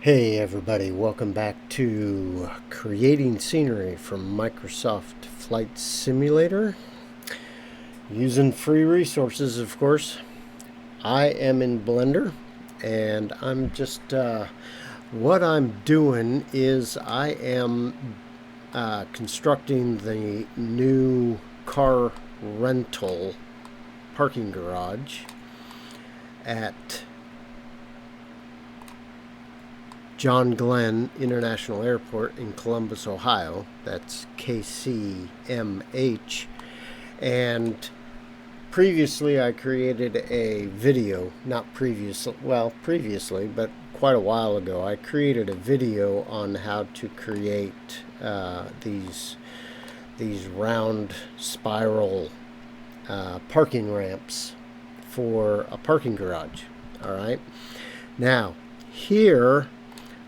Hey everybody, welcome back to Creating Scenery from Microsoft Flight Simulator. Using free resources, of course. I am in Blender, and I'm just, what I'm doing is I am constructing the new car rental parking garage at John Glenn International Airport in Columbus, Ohio. That's KCMH. And previously I created a video, not previously, well, previously, but quite a while ago, I created a video on how to create these round spiral parking ramps for a parking garage. All right. Now, here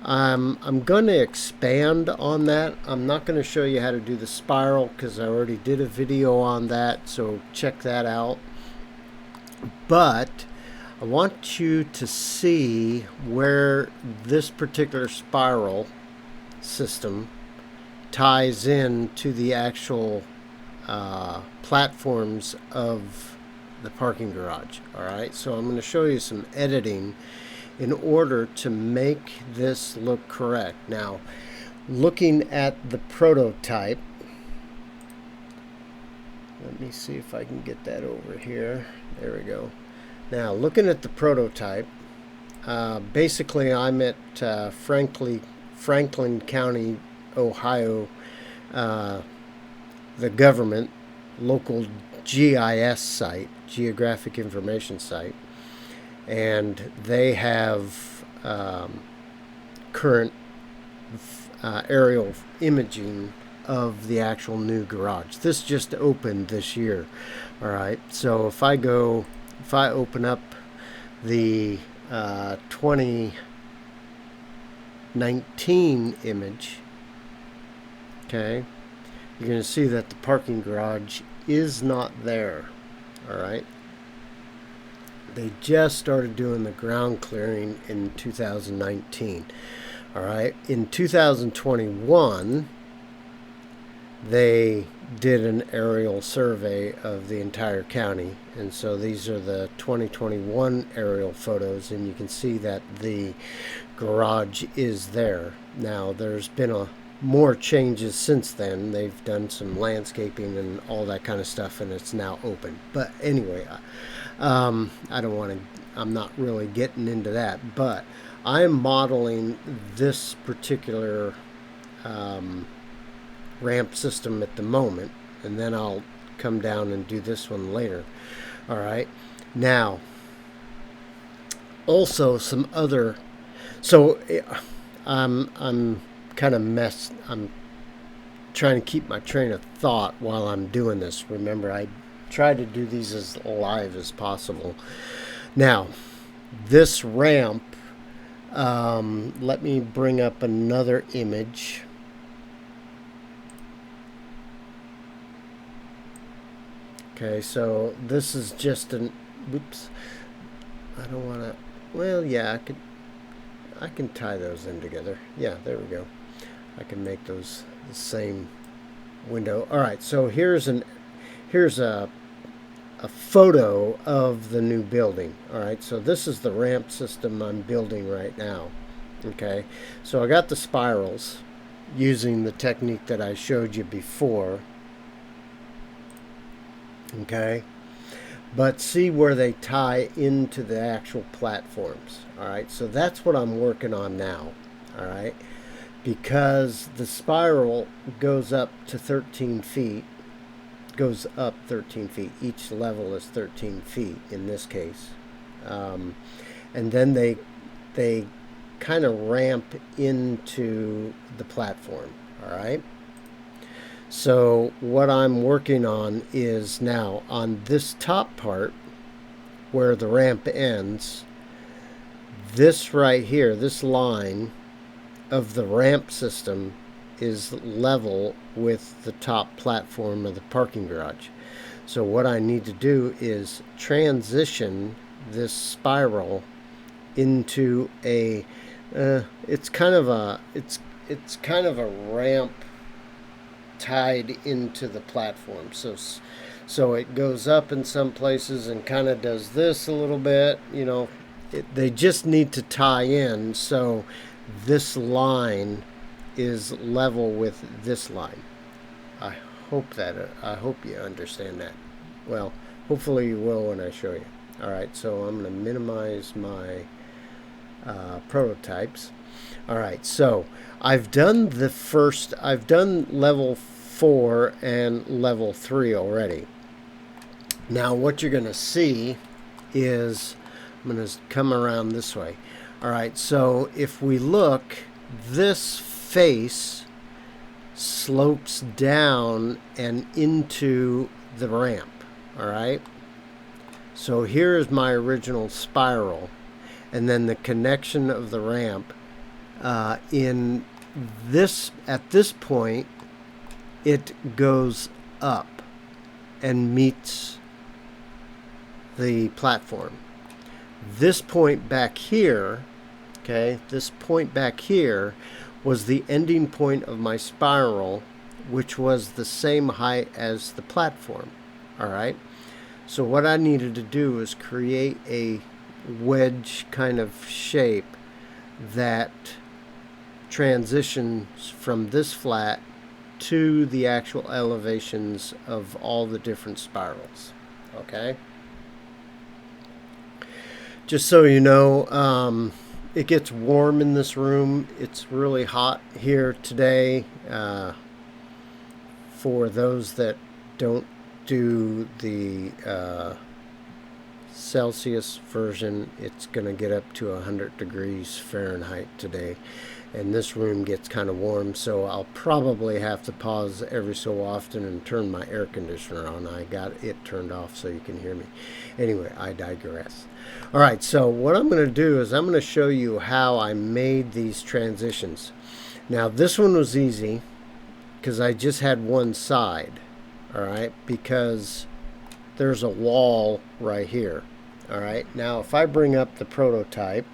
I'm going to expand on that. I'm not going to show you how to do the spiral because I already did a video on that, so check that out. But I want you to see where this particular spiral system ties in to the actual platforms of the parking garage. All right, so I'm going to show you some editing in order to make this look correct. Now, looking at the prototype, let me see if I can get that over here. There we go. Now, looking at the prototype, basically I'm at Franklin County, Ohio, the government local GIS site, Geographic Information Site, and they have current aerial imaging of the actual new garage. This just opened this year. All right, so if I open up the 2019 image, okay, you're going to see that the parking garage is not there. All right. They just started doing the ground clearing in 2019. All right. In 2021, they did an aerial survey of the entire county. And so these are the 2021 aerial photos, and you can see that the garage is there. Now, there's been more changes since then. They've done some landscaping and all that kind of stuff, and it's now open. But anyway, I don't want to, I'm not really getting into that, but I'm modeling this particular ramp system at the moment, and then I'll come down and do this one later. All right. Now, also some other, so I'm kind of messed. I'm trying to keep my train of thought while I'm doing this. Remember, I try to do these as live as possible. Now, this ramp, let me bring up another image. Okay, so this is just an, whoops, I don't want to, well, yeah, I can tie those in together. Yeah, there we go. I can make those the same window. All right, so here's a photo of the new building. All right, so this is the ramp system I'm building right now. Okay, so I got the spirals using the technique that I showed you before. Okay, but see where they tie into the actual platforms. All right, so that's what I'm working on now. All right, because the spiral goes up to 13 feet, goes up 13 feet. Each level is 13 feet in this case. And then they kind of ramp into the platform. All right. So what I'm working on is now on this top part where the ramp ends, this right here, this line of the ramp system is level with the top platform of the parking garage. So what I need to do is transition this spiral into a It's kind of a it's kind of a ramp tied into the platform. So it goes up in some places and kind of does this a little bit. You know, they just need to tie in so this line is level with this line. I hope you understand that. Well, hopefully you will when I show you. All right, so I'm going to minimize my prototypes. All right, so I've done level 4 and level 3 already. Now what you're going to see is, I'm going to come around this way. All right, so if we look, this face slopes down and into the ramp. All right, so here's my original spiral, and then the connection of the ramp in this, at this point it goes up and meets the platform. This point back here, okay, this point back here was the ending point of my spiral, which was the same height as the platform. All right, so what I needed to do is create a wedge kind of shape that transitions from this flat to the actual elevations of all the different spirals. Okay, just so you know, it gets warm in this room. It's really hot here today. For those that don't do the Celsius version, it's going to get up to 100 degrees Fahrenheit today, and this room gets kind of warm, so I'll probably have to pause every so often and turn my air conditioner on. I got it turned off so you can hear me. Anyway, I digress. All right, so what I'm going to do is I'm going to show you how I made these transitions. Now this one was easy because I just had one side. All right, because there's a wall right here. All right, now if I bring up the prototype,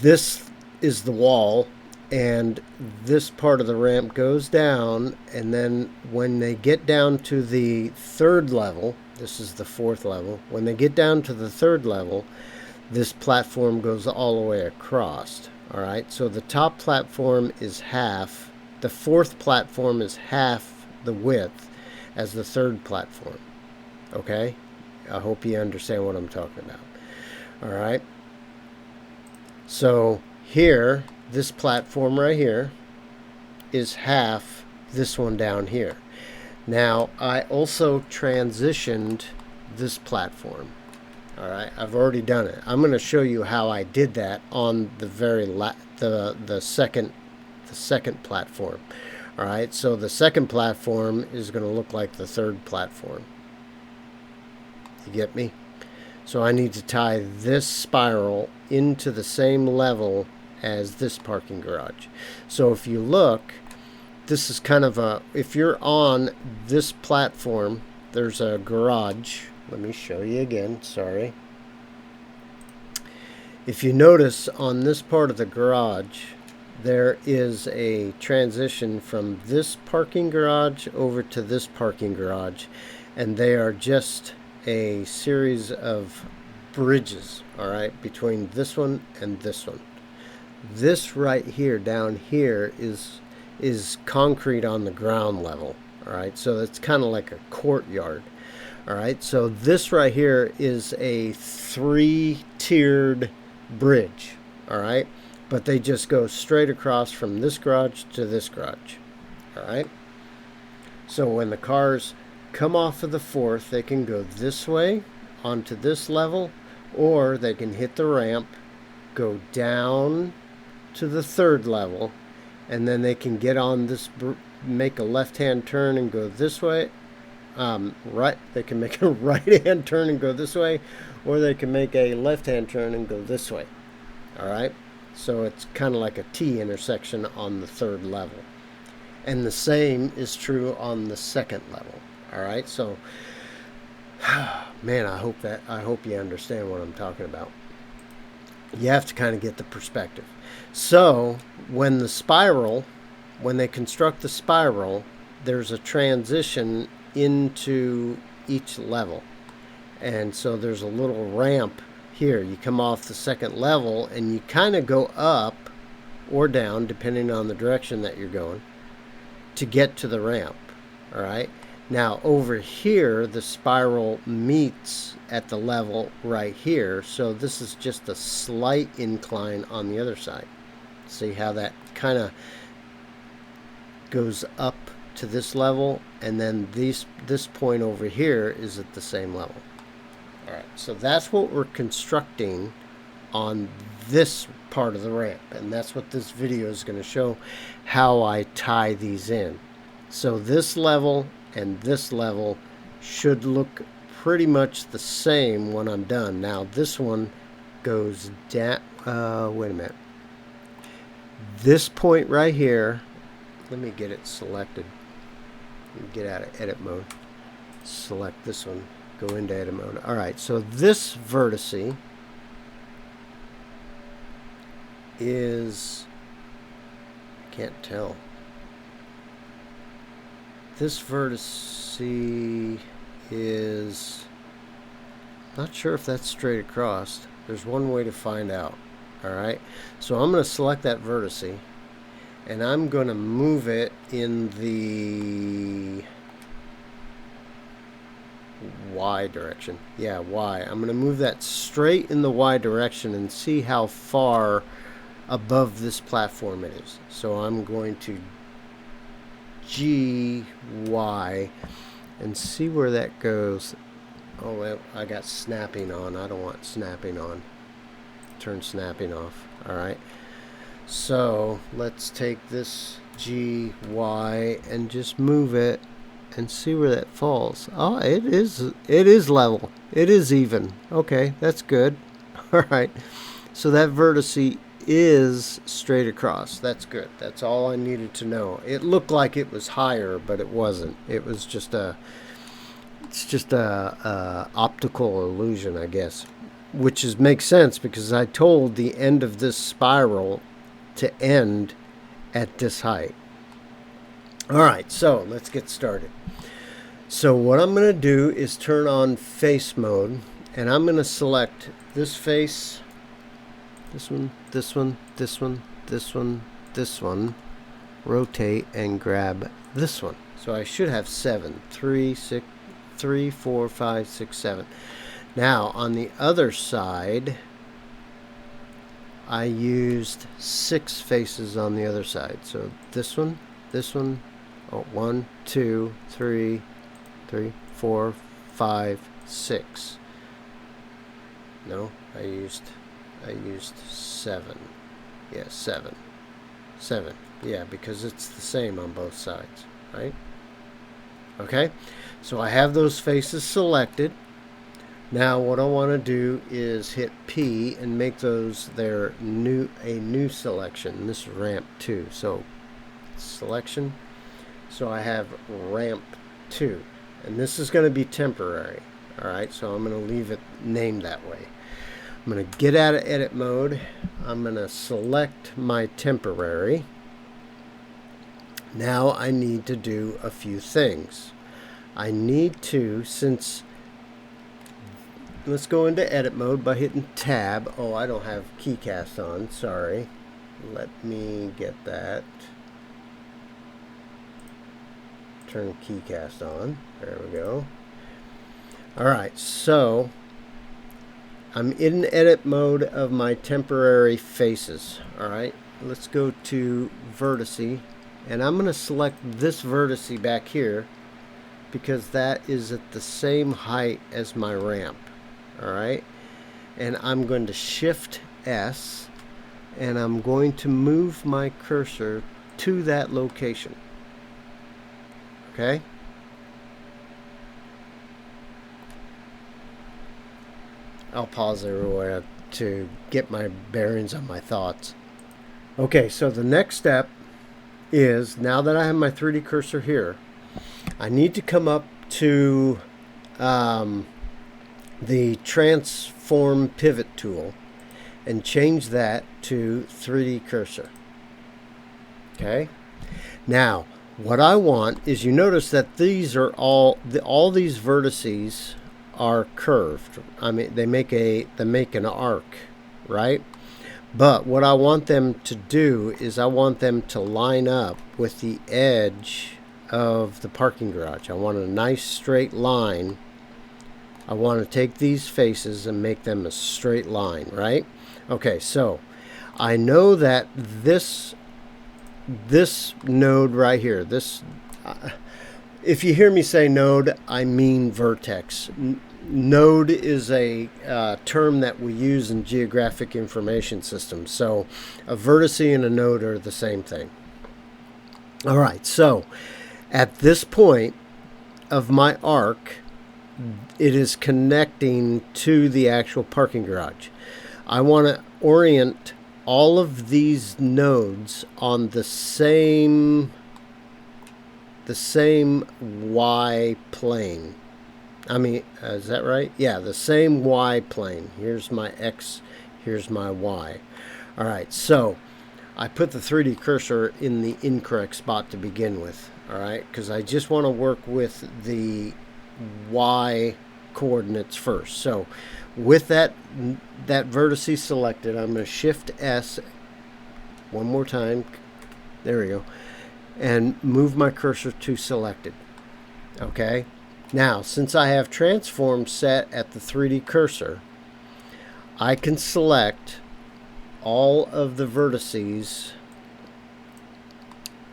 this is the wall, and this part of the ramp goes down, and then when they get down to the third level, this is the fourth level, when they get down to the third level, this platform goes all the way across. All right, so the top platform is half. The fourth platform is half the width as the third platform. Okay? I hope you understand what I'm talking about. All right? So here, this platform right here is half this one down here. Now, I also transitioned this platform. All right? I've already done it. I'm going to show you how I did that on the very the second platform. All right, so the second platform is going to look like the third platform. You get me? So I need to tie this spiral into the same level as this parking garage. So if you look, this is kind of a, if you're on this platform, there's a garage. Let me show you again, sorry. If you notice on this part of the garage, there is a transition from this parking garage over to this parking garage, and they are just a series of bridges, all right, between this one and this one. This right here, down here, is concrete on the ground level, all right, so it's kind of like a courtyard. All right, so this right here is a 3-tiered bridge, all right, but they just go straight across from this garage to this garage. All right, so when the cars come off of the fourth, they can go this way onto this level, or they can hit the ramp, go down to the third level, and then they can get on this, make a left-hand turn and go this way. Right, they can make a right-hand turn and go this way, or they can make a left-hand turn and go this way. All right, so it's kind of like a T intersection on the third level, and the same is true on the second level. All right, so Man, I hope you understand what I'm talking about. You have to kind of get the perspective. So when they construct the spiral, there's a transition into each level. And so there's a little ramp here. You come off the second level and you kind of go up or down, depending on the direction that you're going, to get to the ramp. All right. Now over here, the spiral meets at the level right here. So this is just a slight incline on the other side. See how that kind of goes up to this level, and then this point over here is at the same level. All right, so that's what we're constructing on this part of the ramp, and that's what this video is going to show, how I tie these in. So this level and this level should look pretty much the same when I'm done. Now this one goes down, wait a minute. This point right here, let me get it selected. Get out of edit mode. Select this one, go into edit mode. All right, so this vertice is, can't tell. This vertice is, not sure if that's straight across. There's one way to find out. All right, so I'm going to select that vertice, and I'm going to move it in the Y direction. Yeah, Y. I'm going to move that straight in the Y direction and see how far above this platform it is. So I'm going to GY and see where that goes. Oh, well, I got snapping on. I don't want snapping on. Turn snapping off. All right. So let's take this GY and just move it and see where that falls. Oh, it is level. It is even. Okay, that's good. All right. So that vertice is straight across. That's good. That's all I needed to know. It looked like it was higher, but it wasn't. It was just it's just a optical illusion, I guess, which makes sense because I told the end of this spiral to end at this height. All right, so let's get started. So what I'm going to do is turn on face mode, and I'm going to select this face, this one, this one, this one, this one, this one, rotate and grab this one. So I should have 7, 3, 6, 3, 4, 5, 6, 7. Now on the other side, I used 6 faces on the other side. So this one, oh, 1, 2, 3, 4, 5, 6. No, I used 7. Yeah, 7. Yeah, because it's the same on both sides, right? Okay, so I have those faces selected. Now what I want to do is hit P and make those a new selection. This is ramp 2. So selection. So I have ramp 2, and this is going to be temporary. All right, so I'm going to leave it named that way. I'm going to get out of edit mode. I'm going to select my temporary. Now I need to do a few things. I need to, let's go into edit mode by hitting tab. Oh, I don't have keycast on, sorry. Let me get that. Turn keycast on. There we go. Alright, so I'm in edit mode of my temporary faces. Alright, let's go to vertice, and I'm going to select this vertice back here because that is at the same height as my ramp. Alright, and I'm going to shift S, and I'm going to move my cursor to that location. Okay, I'll pause everywhere to get my bearings on my thoughts. Okay, so the next step is, now that I have my 3D cursor here, I need to come up to the transform pivot tool and change that to 3D cursor. Okay. Now, what I want is, you notice that these are all these vertices are curved. I mean, they make an arc, right? But what I want them to do is I want them to line up with the edge of the parking garage. I want a nice straight line. I want to take these faces and make them a straight line, right? Okay, so I know that this node right here, if you hear me say node, I mean vertex. Node is a term that we use in geographic information systems. So a vertice and a node are the same thing. All right, so at this point of my arc, it is connecting to the actual parking garage. I want to orient all of these nodes on the same Y plane. I mean, is that right? Yeah, the same Y plane. Here's my X, here's my Y. All right, so I put the 3D cursor in the incorrect spot to begin with, all right, because I just want to work with the Y coordinates first. So with that vertice selected, I'm going to Shift S one more time. There we go. And move my cursor to selected. Okay. Now, since I have transform set at the 3D cursor, I can select all of the vertices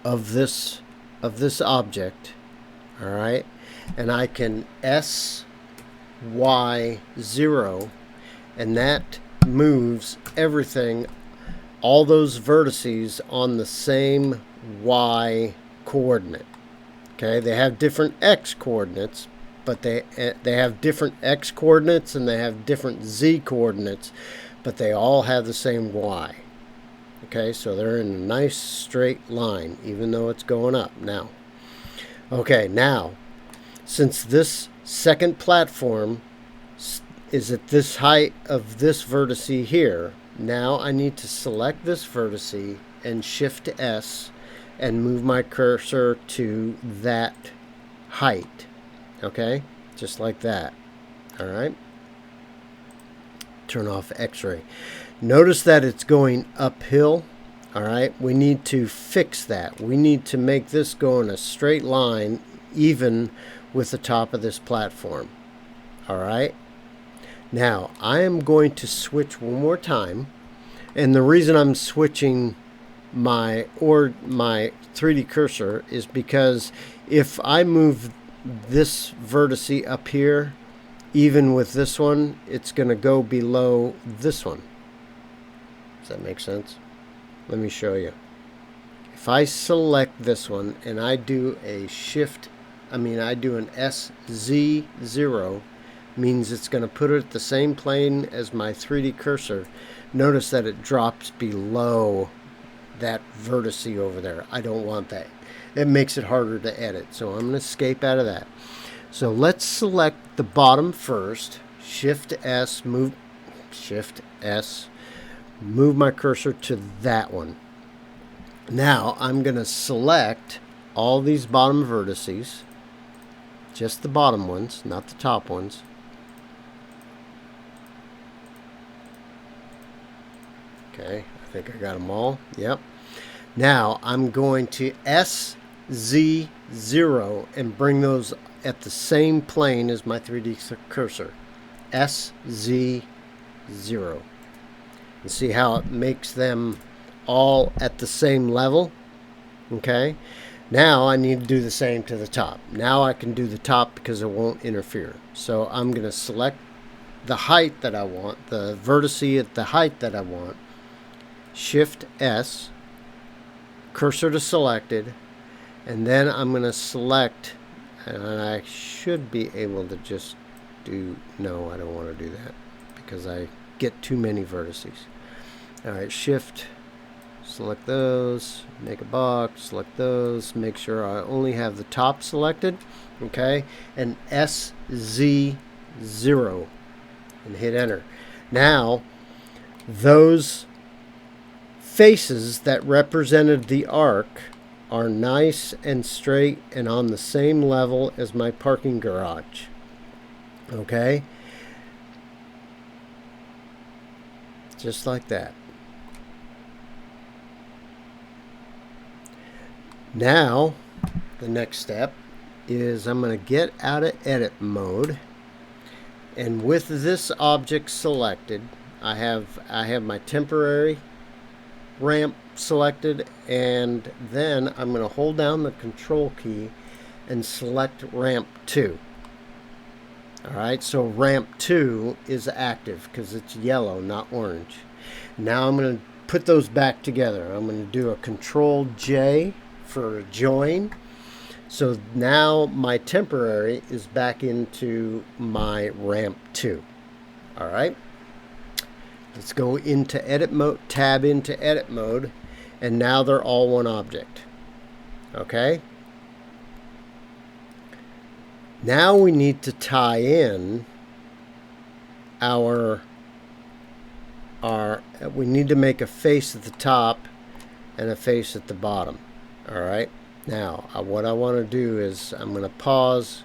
of this object. All right. And I can SY0, and that moves everything, all those vertices on the same Y coordinate. Okay, they have different X coordinates, but they have different X coordinates and they have different Z coordinates, but they all have the same Y. Okay, so they're in a nice straight line, even though it's going up now. Okay, now, since this second platform is at this height of this vertice here, now I need to select this vertice and Shift S and move my cursor to that height. Okay, just like that. All right, turn off X-ray. Notice that it's going uphill. All right, we need to fix that. We need to make this go in a straight line, even with the top of this platform. All right, now I am going to switch one more time, and the reason I'm switching my 3D cursor is because if I move this vertice up here, even with this one, it's going to go below this one. Does that make sense? Let me show you. If I select this one and I do an SZ0, means it's going to put it at the same plane as my 3D cursor. Notice that it drops below that vertice over there. I don't want that. It makes it harder to edit. So I'm going to escape out of that. So let's select the bottom first. Shift S, move my cursor to that one. Now I'm going to select all these bottom vertices, just the bottom ones, not the top ones. Okay, I think I got them all. Yep. Now I'm going to SZ0 and bring those at the same plane as my 3D cursor. SZ0. And see how it makes them all at the same level? Okay. Now I need to do the same to the top. Now I can do the top because it won't interfere. So I'm going to select the height that I want, the vertice at the height that I want. Shift S, cursor to selected, and then I'm going to select, and I should be able to just do, no, I don't want to do that because I get too many vertices. All right, Shift, select those, make a box, select those, make sure I only have the top selected, okay, and SZ0, and hit enter. Now, those faces that represented the arc are nice and straight and on the same level as my parking garage, okay, just like that. Now, the next step is I'm going to get out of edit mode, and with this object selected, I have my temporary ramp selected, and then I'm going to hold down the control key and select ramp 2. Alright, so ramp 2 is active because it's yellow, not orange. Now I'm going to put those back together. I'm going to do a control J for join. So now my temporary is back into my ramp 2. Alright, let's go into edit mode, tab into edit mode, and now they're all one object. Okay, now we need to tie in we need to make a face at the top and a face at the bottom. Alright, now what I want to do is I'm going to pause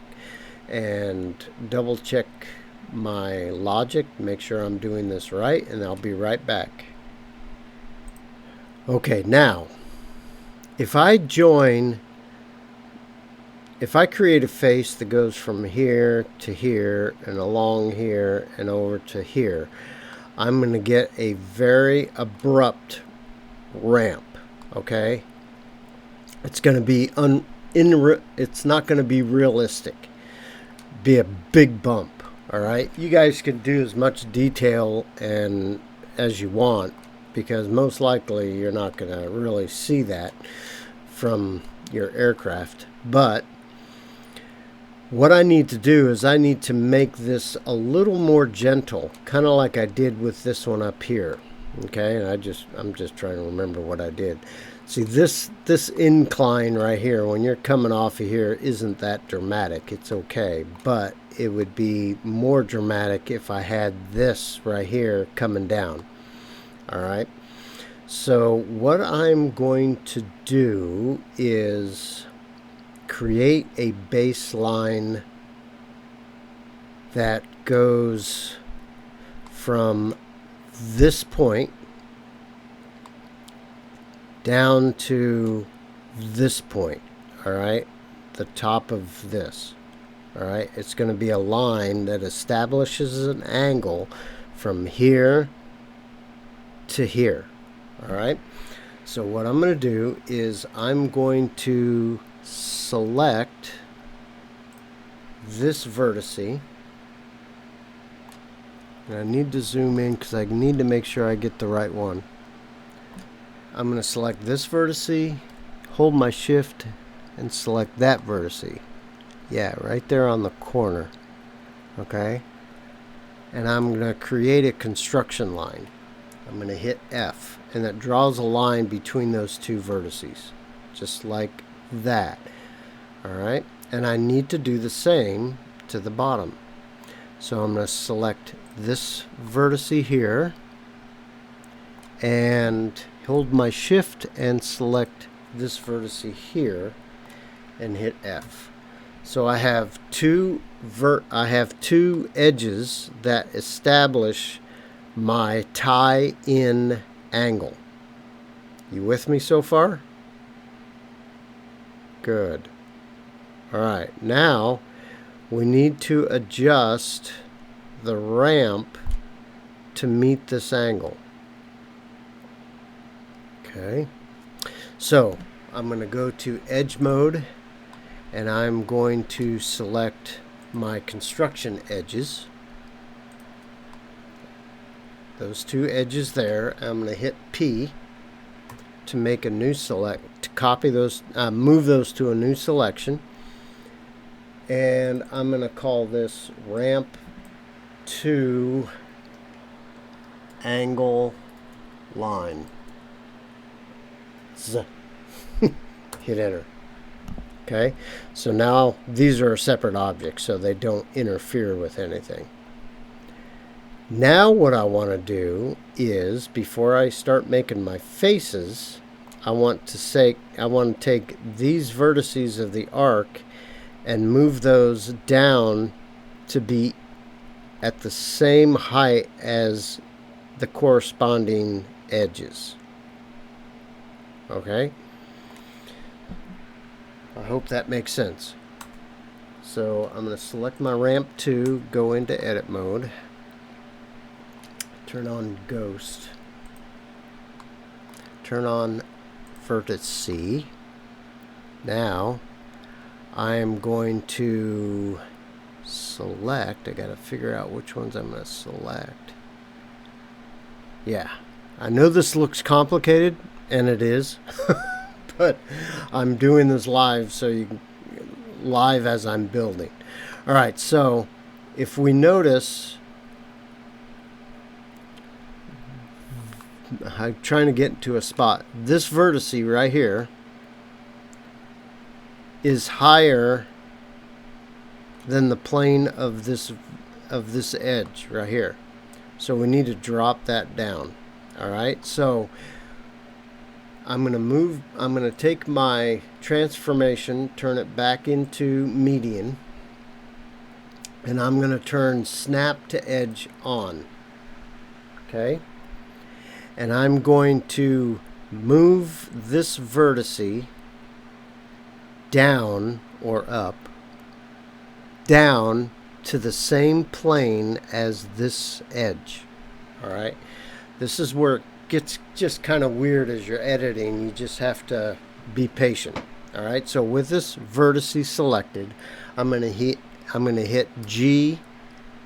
and double check my logic, make sure I'm doing this right, and I'll be right back. Okay, now if I create a face that goes from here to here and along here and over to here, I'm going to get a very abrupt ramp. Okay, it's going to be it's not going to be realistic. Be a big bump. All right, you guys can do as much detail and as you want, because most likely you're not going to really see that from your aircraft. But what I need to do is I need to make this a little more gentle, kind of like I did with this one up here. Okay, and I'm just trying to remember what I did. See, this incline right here, when you're coming off of here, isn't that dramatic. It's okay, but it would be more dramatic if I had this right here coming down. Alright, so what I'm going to do is create a baseline that goes from this point down to this point. Alright, the top of this. Alright, it's going to be a line that establishes an angle from here to here. Alright, so what I'm going to do is I'm going to select this vertice, and I need to zoom in because I need to make sure I get the right one. I'm going to select this vertice, hold my shift, and select that vertice. Yeah, right there on the corner. Okay, and I'm going to create a construction line. I'm going to hit F, and that draws a line between those two vertices, just like that. Alright, and I need to do the same to the bottom. So I'm going to select this vertice here, and hold my shift and select this vertice here, and hit F. So I have two edges that establish my tie-in angle. You with me so far? Good. Alright, now we need to adjust the ramp to meet this angle. Okay, so I'm going to go to edge mode, and I'm going to select my construction edges. Those two edges there. I'm going to hit P to make a new select, to copy those, move those to a new selection, and I'm going to call this ramp to angle line. Hit enter. Okay, so now these are separate objects, so they don't interfere with anything. Now what I want to do is, before I start making my faces, I want to take these vertices of the arc and move those down to be at the same height as the corresponding edges. Okay? I hope that makes sense. So I'm going to select my ramp 2, go into edit mode, turn on ghost, turn on vertex C. Now I'm going to select, I got to figure out which ones I'm going to select. Yeah, I know this looks complicated, and it is. But I'm doing this live, so you can live as I'm building. All right, so if we notice, I'm trying to get to a spot. This vertice right here is higher than the plane of this edge right here. So we need to drop that down. All right, so I'm going to take my transformation, turn it back into median, and I'm going to turn snap to edge on. Okay? And I'm going to move this vertice down or up, down to the same plane as this edge. All right? This is where it gets just kind of weird as you're editing. You just have to be patient. All right, so with this vertice selected, I'm going to hit G,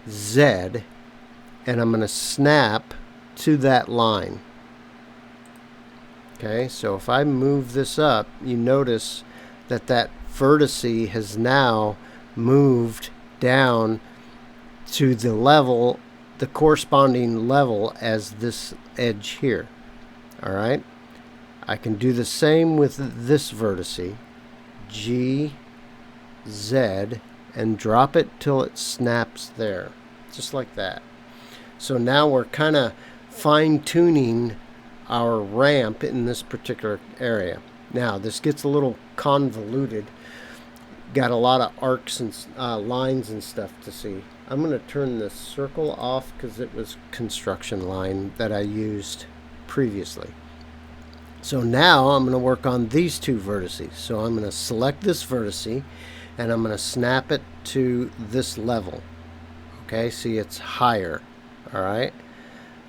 Z, and I'm going to snap to that line. Okay, so if I move this up, you notice that that vertice has now moved down to the level, the corresponding level as this edge here. All right, I can do the same with this vertice, G, Z, and drop it till it snaps there, just like that. So now we're kind of fine-tuning our ramp in this particular area. Now this gets a little convoluted, got a lot of arcs and lines and stuff to see. I'm going to turn this circle off because it was construction line that I used previously. So now I'm going to work on these two vertices. So I'm going to select this vertice and I'm going to snap it to this level. Okay, see, it's higher. All right,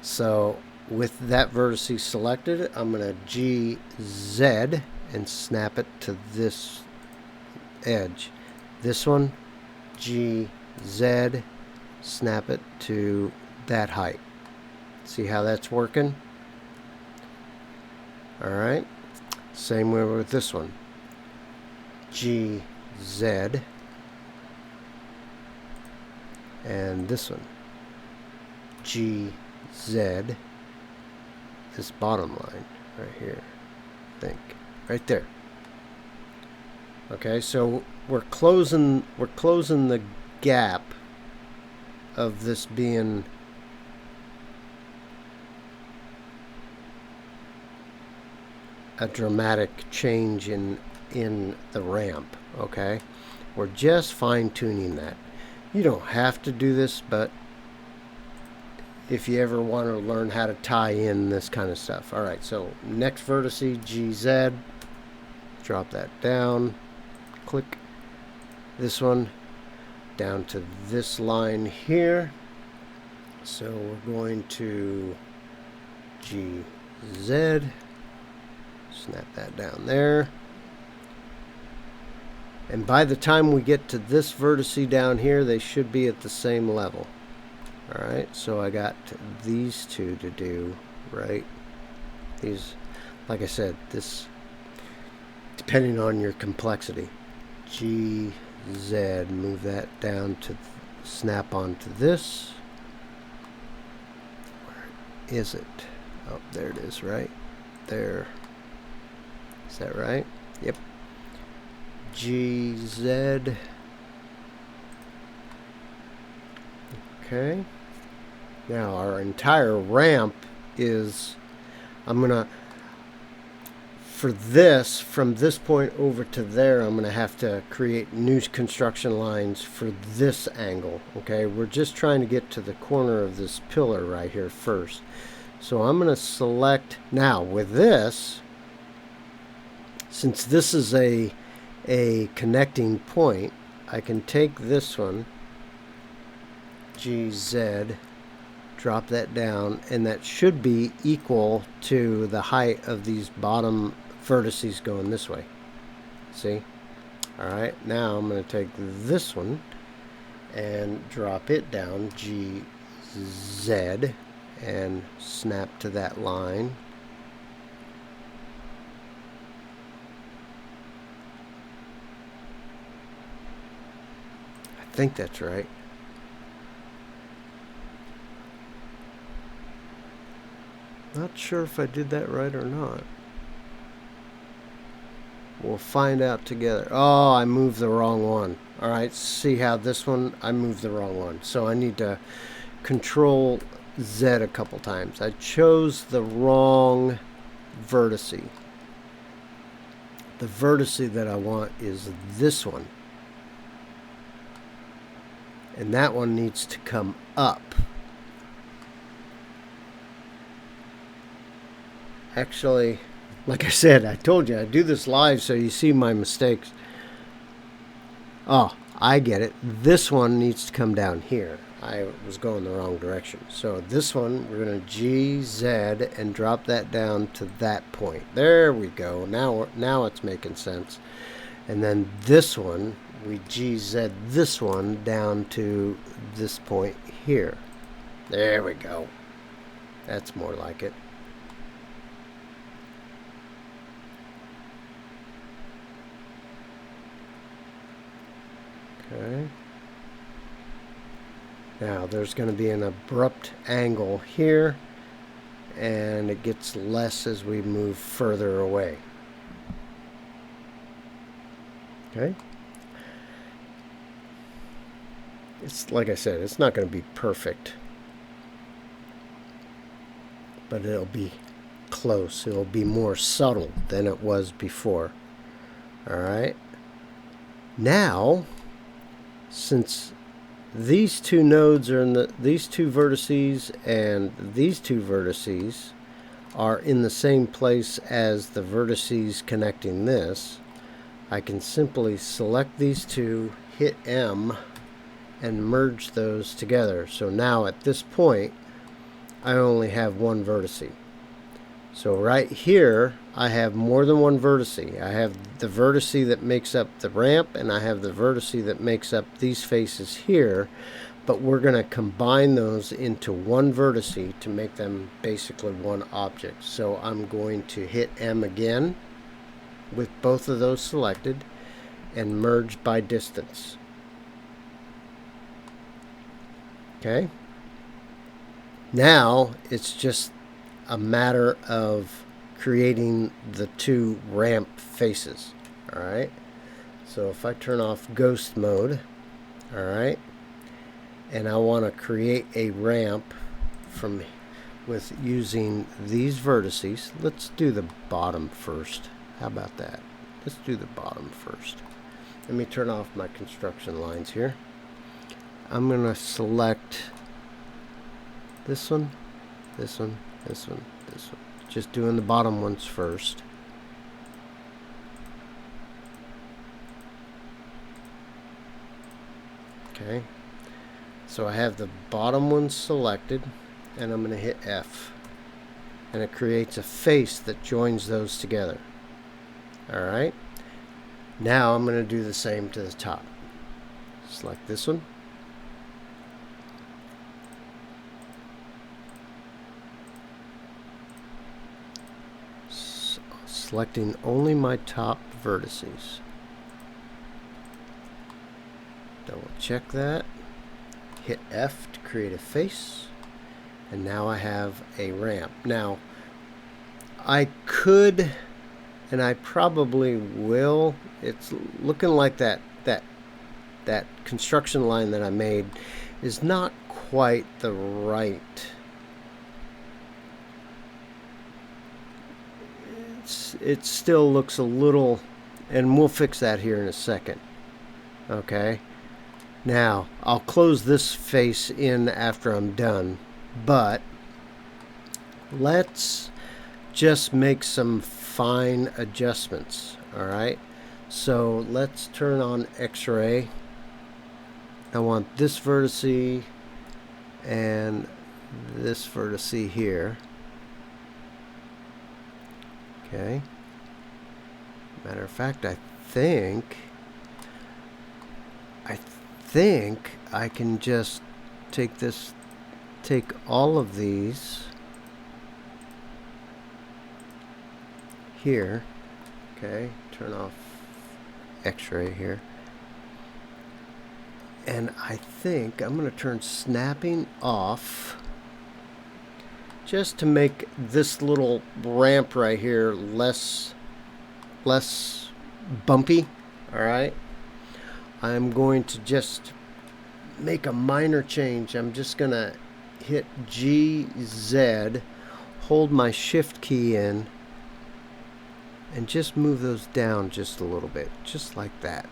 so with that vertice selected, I'm going to GZ and snap it to this edge. This one, GZ, snap it to that height. See how that's working? All right, same way with this one. GZ, and this one, GZ, this bottom line right here, I think, right there. Okay, so we're closing the gap of this being a dramatic change in the ramp. Okay, we're just fine-tuning that. You don't have to do this, but if you ever want to learn how to tie in this kind of stuff. All right, so next vertice, GZ, drop that down, click this one down to this line here. So we're going to GZ, snap that down there. And by the time we get to this vertice down here, they should be at the same level. All right, so I got these two to do, right? These, like I said, this, depending on your complexity. GZ, move that down to snap onto this. Where is it? Oh, there it is, right there. Is that right? Yep. GZ. Okay. Now our entire ramp is, I'm going to, for this, from this point over to there, I'm going to have to create new construction lines for this angle. Okay, we're just trying to get to the corner of this pillar right here first. So I'm going to select, now with this, since this is a connecting point, I can take this one, GZ, drop that down, and that should be equal to the height of these bottom vertices going this way. See? Alright, now I'm going to take this one and drop it down, GZ, and snap to that line. I think that's right. Not sure if I did that right or not. We'll find out together. Oh, I moved the wrong one. Alright, see how this one, I moved the wrong one. So I need to Control Z a couple times. I chose the wrong vertice. The vertice that I want is this one. And that one needs to come up. Actually, like I said, I told you I do this live so you see my mistakes. Oh, I get it. This one needs to come down here. I was going the wrong direction. So this one, we're going to GZ and drop that down to that point. There we go. Now it's making sense. And then this one, we GZ this one down to this point here. There we go. That's more like it. Okay. Now there's going to be an abrupt angle here, and it gets less as we move further away. Okay. It's like I said, it's not going to be perfect, but it'll be close. It'll be more subtle than it was before. All right. Now, since these two nodes are in these two vertices and these two vertices are in the same place as the vertices connecting this, I can simply select these two, hit M, and merge those together. So now at this point, I only have one vertice. So right here, I have more than one vertice. I have the vertice that makes up the ramp, and I have the vertice that makes up these faces here, but we're going to combine those into one vertice to make them basically one object. So I'm going to hit M again with both of those selected and merge by distance. Okay. Now it's just a matter of creating the two ramp faces. Alright, so if I turn off ghost mode, alright, and I want to create a ramp with using these vertices, let's do the bottom first. How about that? Let's do the bottom first. Let me turn off my construction lines here. I'm going to select this one, this one, this one, this one. Just doing the bottom ones first. Okay. So I have the bottom ones selected, and I'm going to hit F. And it creates a face that joins those together. Alright. Now I'm going to do the same to the top. Select this one. Selecting only my top vertices. Double check that. Hit F to create a face. And now I have a ramp. Now, I could and I probably will. It's looking like that construction line that I made is not quite the right. It still looks a little, and we'll fix that here in a second. Okay. Now, I'll close this face in after I'm done, but let's just make some fine adjustments. All right. So let's turn on X-ray. I want this vertice and this vertice here. Okay. Matter of fact, I think I can just take all of these here. Okay, turn off X-ray here. And I think I'm going to turn snapping off just to make this little ramp right here less bumpy. All right. I'm going to just make a minor change. I'm just going to hit GZ, hold my shift key in, and just move those down just a little bit, just like that.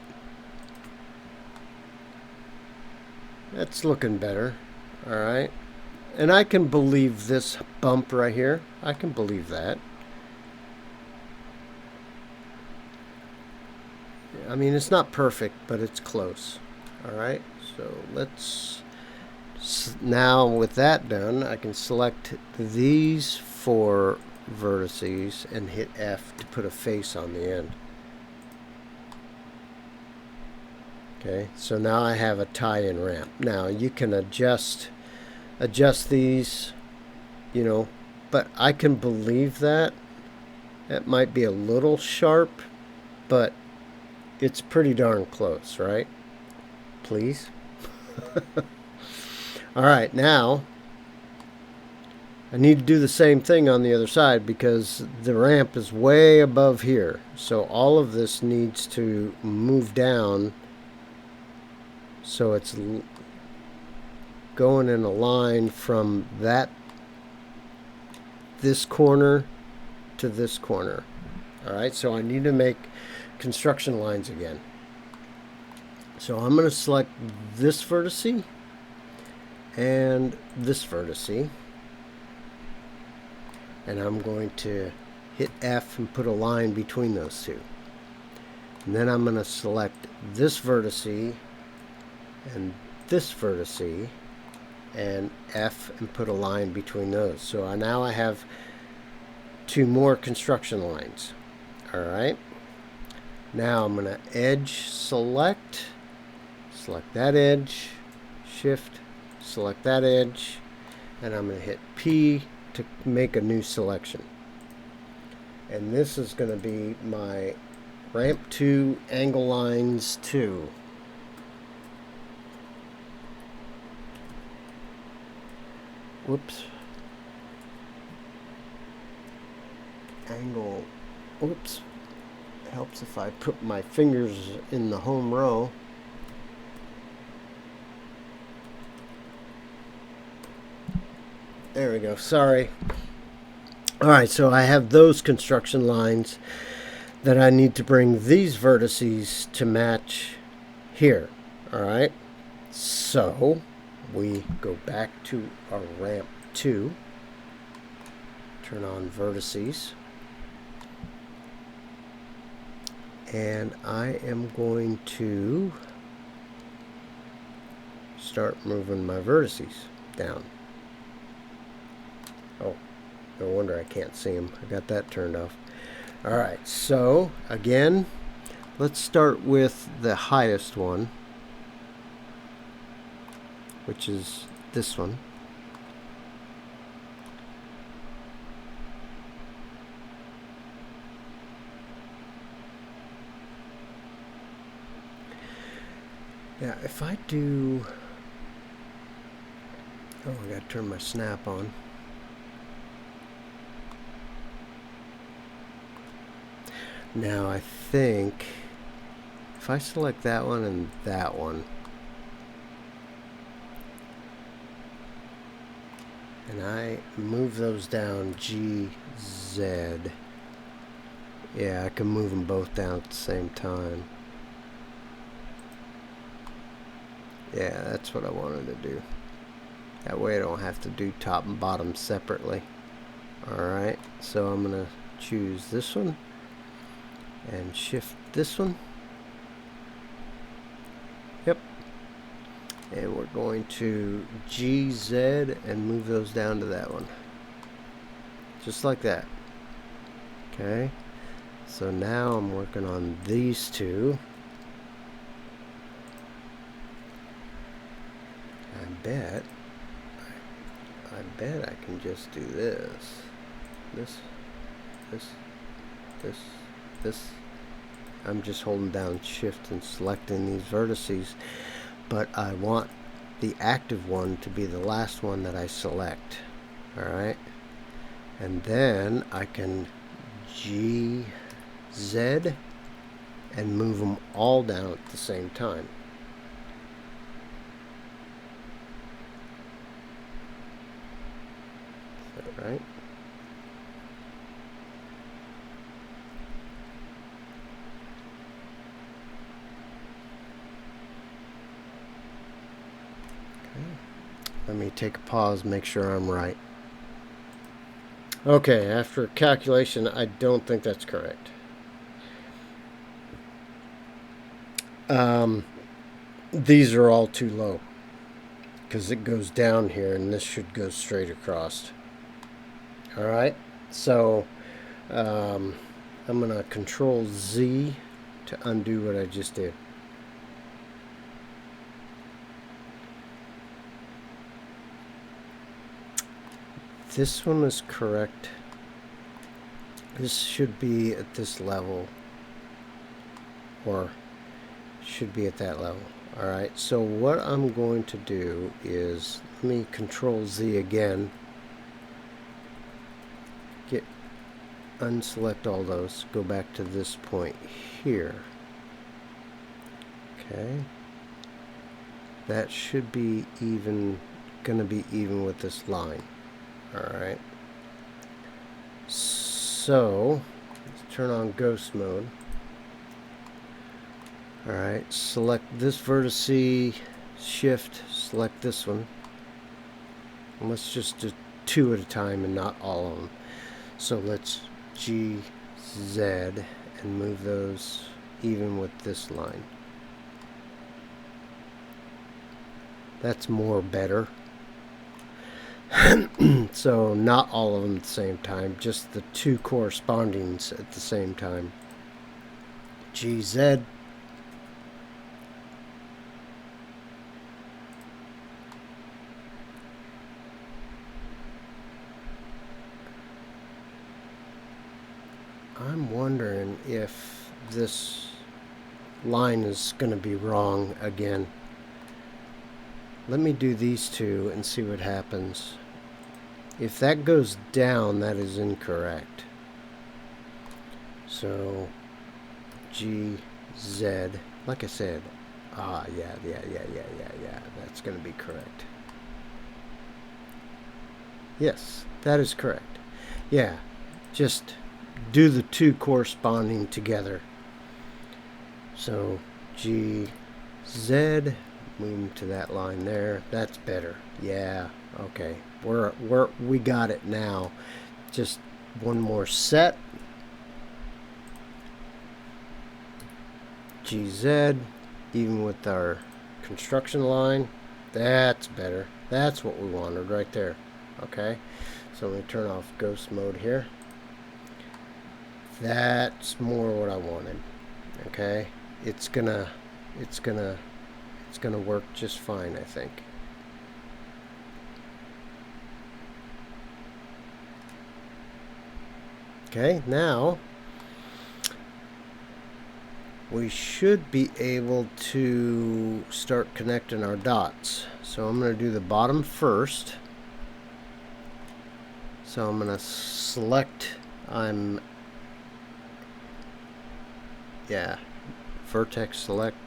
That's looking better. All right. And I can believe this bump right here. I can believe that. I mean, it's not perfect, but it's close. All right. So let's, now with that done, I can select these 4 vertices and hit F to put a face on the end. Okay, so now I have a tie-in ramp. Now you can adjust these, you know, but I can believe that. It might be a little sharp, but it's pretty darn close, right? Please. All right, now I need to do the same thing on the other side because the ramp is way above here. So all of this needs to move down so it's going in a line from this corner to this corner. All right, so I need to make construction lines again. So I'm going to select this vertice and this vertice, and I'm going to hit F and put a line between those two. And then I'm going to select this vertice and this vertice and F and put a line between those. So now I have 2 more construction lines. All right. Now I'm going to edge select that edge, shift, select that edge, and I'm going to hit P to make a new selection. And this is going to be my ramp 2 angle lines 2. Whoops. Angle. Whoops. Helps if I put my fingers in the home row. There we go. Sorry. All right, so I have those construction lines that I need to bring these vertices to match here. All right. So we go back to our ramp 2. Turn on vertices. And I am going to start moving my vertices down. Oh, no wonder I can't see them. I got that turned off. All right, so again, let's start with the highest one, which is this one. Now, if I do, oh, I got to turn my snap on. Now I think if I select that one and that one, and I move those down G, Z, yeah, I can move them both down at the same time. Yeah, that's what I wanted to do. That way I don't have to do top and bottom separately. Alright, so I'm going to choose this one and shift this one. Yep. And we're going to GZ and move those down to that one. Just like that. Okay. So now I'm working on these two. I bet I can just do this. This. I'm just holding down shift and selecting these vertices, but I want the active one to be the last one that I select. Alright, and then I can GZ and move them all down at the same time. Is that right? Let me take a pause, make sure I'm right. Okay, after calculation, I don't think that's correct. These are all too low because it goes down here and this should go straight across. Alright, so I'm going to Control Z to undo what I just did. This one is correct. This should be at this level, or should be at that level. Alright, so what I'm going to do is, let me Control Z again, unselect all those, go back to this point here. Okay, that should be even, gonna be even with this line. Alright, so let's turn on ghost mode. Alright, select this vertice, shift, select this one. And let's just do two at a time and not all of them. So let's GZ and move those even with this line. That's more better. So not all of them at the same time, just the two correspondings at the same time. GZ. I'm wondering if this line is going to be wrong again. Let me do these two and see what happens. If that goes down, that is incorrect. So GZ, like I said, yeah, that's going to be correct. Yes, that is correct. Yeah, just do the two corresponding together. So GZ, move to that line there. That's better. Yeah, okay. We got it now. Just one more set. GZ, even with our construction line. That's better. That's what we wanted right there. Okay, so let me turn off ghost mode here. That's more what I wanted. Okay, it's gonna work just fine, I think. Okay, now we should be able to start connecting our dots. So I'm going to do the bottom first. So I'm going to select, I'm yeah, vertex select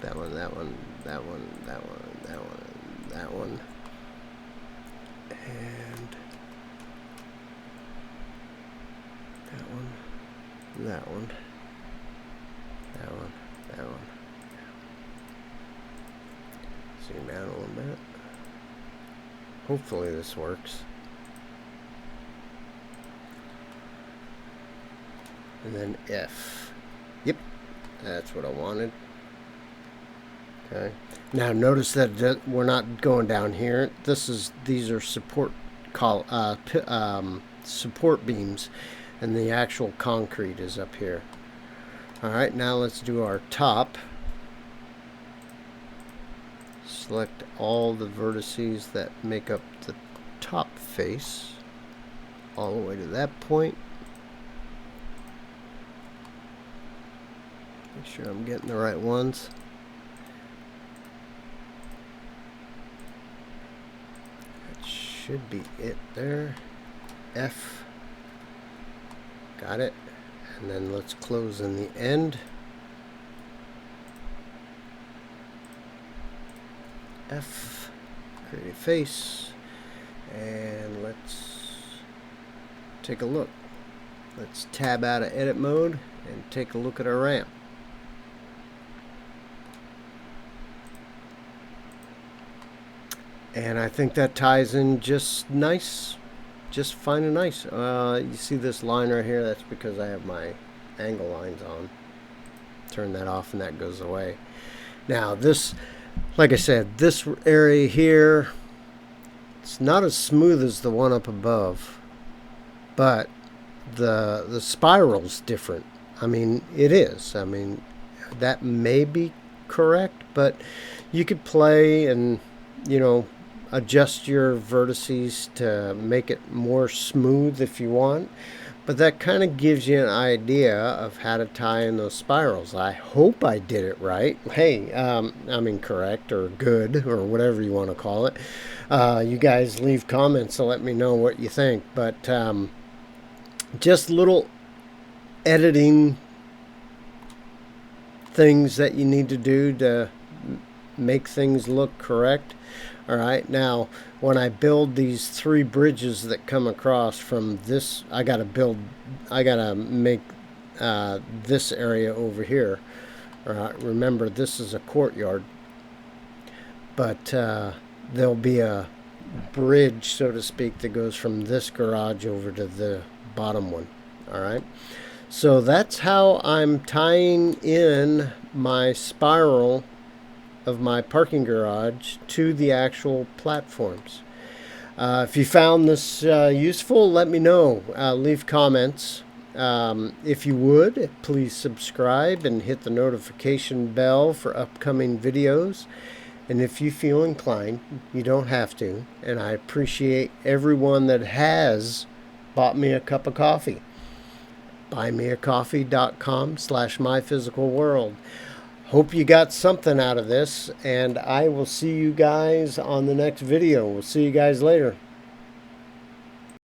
that one, that one, that one, that one, that one, that one, and that one, that one, that one, that one. Zoom out a little bit. Hopefully this works. And then F. Yep, that's what I wanted. Okay. Now notice that we're not going down here. These are support support beams, and the actual concrete is up here. All right. Now let's do our top. Select all the vertices that make up the top face, all the way to that point. Make sure I'm getting the right ones. That should be it there. F. Got it. And then let's close in the end. F. Create a face. And let's take a look. Let's tab out of edit mode and take a look at our ramp. And I think that ties in just nice, just fine and nice. You see this line right here? That's because I have my angle lines on. Turn that off and that goes away. Now this, like I said, this area here, it's not as smooth as the one up above, but the spiral's different. I mean, it is. I mean, that may be correct, but you could play and, you know, adjust your vertices to make it more smooth if you want, but that kind of gives you an idea of how to tie in those spirals. I hope I did it right. Hey, I mean correct or good or whatever you want to call it. You guys leave comments to let me know what you think, but just little editing things that you need to do to make things look correct. All right, now when I build these 3 bridges that come across from this, I gotta make this area over here. All right, remember this is a courtyard, but there'll be a bridge, so to speak, that goes from this garage over to the bottom one. All right, so that's how I'm tying in my spiral of my parking garage to the actual platforms. If you found this useful, let me know. Leave comments. If you would, please subscribe and hit the notification bell for upcoming videos. And if you feel inclined, you don't have to. And I appreciate everyone that has bought me a cup of coffee. buymeacoffee.com/myphysicalworld. Hope you got something out of this, and I will see you guys on the next video. We'll see you guys later.